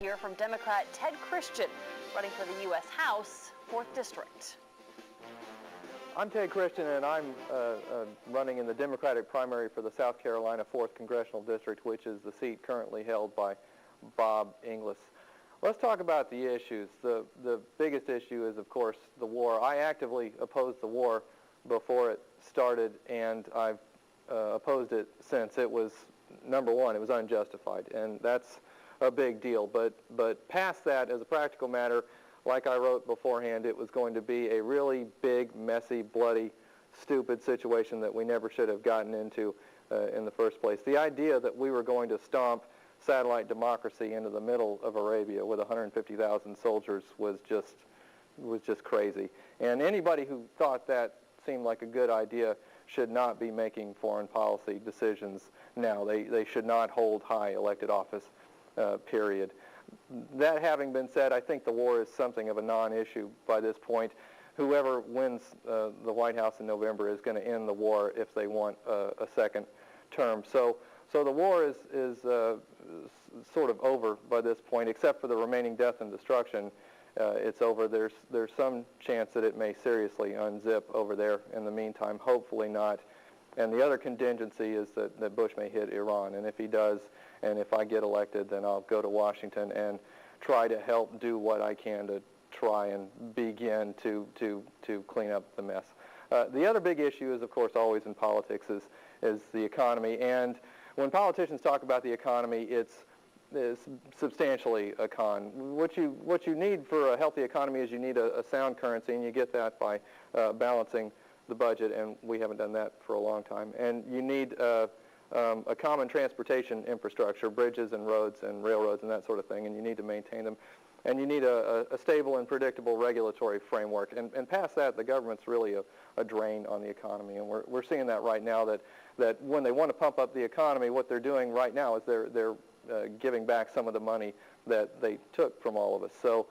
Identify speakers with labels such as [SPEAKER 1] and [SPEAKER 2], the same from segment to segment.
[SPEAKER 1] Hear from Democrat Ted Christian, running for the U.S. House, 4th District.
[SPEAKER 2] I'm Ted Christian, and I'm running in the Democratic primary for the South Carolina 4th Congressional District, which is the seat currently held by Bob Inglis. Let's talk about the issues. The biggest issue is, of course, the war. I actively opposed the war before it started, and I've opposed it since. It was, number one, it was unjustified, and that's a big deal. But past that, as a practical matter, like I wrote beforehand, it was going to be a really big, messy, bloody, stupid situation that we never should have gotten into in the first place. The idea that we were going to stomp satellite democracy into the middle of Arabia with 150,000 soldiers was just crazy. And anybody who thought that seemed like a good idea should not be making foreign policy decisions now. They should not hold high elected office, period. That having been said, I think the war is something of a non-issue by this point. Whoever wins the White House in November is going to end the war if they want a second term. So the war is sort of over by this point, except for the remaining death and destruction. It's over. There's some chance that it may seriously unzip over there in the meantime. Hopefully not. And the other contingency is that Bush may hit Iran. And if he does, and if I get elected, then I'll go to Washington and try to help do what I can to try and begin to clean up the mess. The other big issue is, of course, always in politics is the economy. And when politicians talk about the economy, it's substantially a con. What you need for a healthy economy is you need a sound currency, and you get that by balancing the budget, and we haven't done that for a long time. And you need a common transportation infrastructure, bridges and roads and railroads and that sort of thing, and you need to maintain them. And you need a stable and predictable regulatory framework. And past that, the government's really a drain on the economy. And we're seeing that right now, that when they want to pump up the economy, what they're doing right now is they're giving back some of the money that they took from all of us. So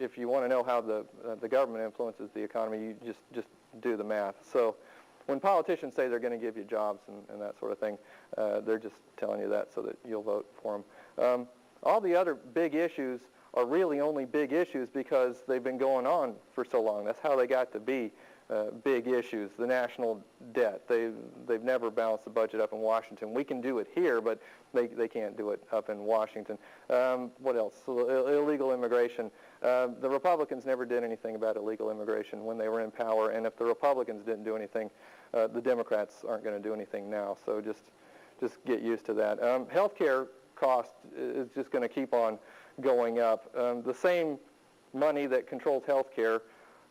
[SPEAKER 2] if you want to know how the government influences the economy, you just do the math. So when politicians say they're going to give you jobs and that sort of thing, they're just telling you that so that you'll vote for them. All the other big issues are really only big issues because they've been going on for so long. That's how they got to be big issues. The national debt. They've never balanced the budget up in Washington. We can do it here, but they can't do it up in Washington. What else? Illegal immigration. The Republicans never did anything about illegal immigration when they were in power, and if the Republicans didn't do anything, the Democrats aren't going to do anything now. So just get used to that. Healthcare cost is just going to keep on going up. The same money that controls healthcare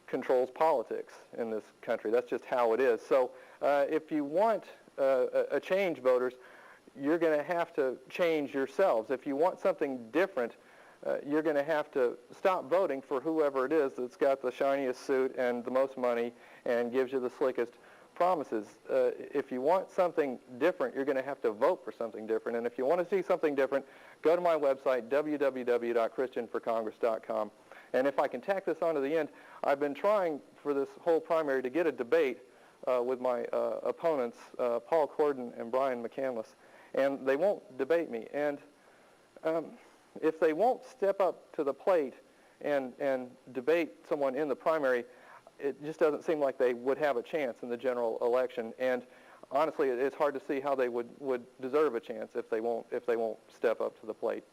[SPEAKER 2] controls politics in this country. That's just how it is. So if you want a change, voters, you're going to have to change yourselves. If you want something different, you're going to have to stop voting for whoever it is that's got the shiniest suit and the most money and gives you the slickest promises. If you want something different, you're going to have to vote for something different. And if you want to see something different, go to my website, www.christianforcongress.com. And if I can tack this on to the end, I've been trying for this whole primary to get a debate with my opponents, Paul Corden and Brian McCandless, and they won't debate me. And if they won't step up to the plate and debate someone in the primary, it just doesn't seem like they would have a chance in the general election. And honestly, it's hard to see how they would deserve a chance if they won't step up to the plate.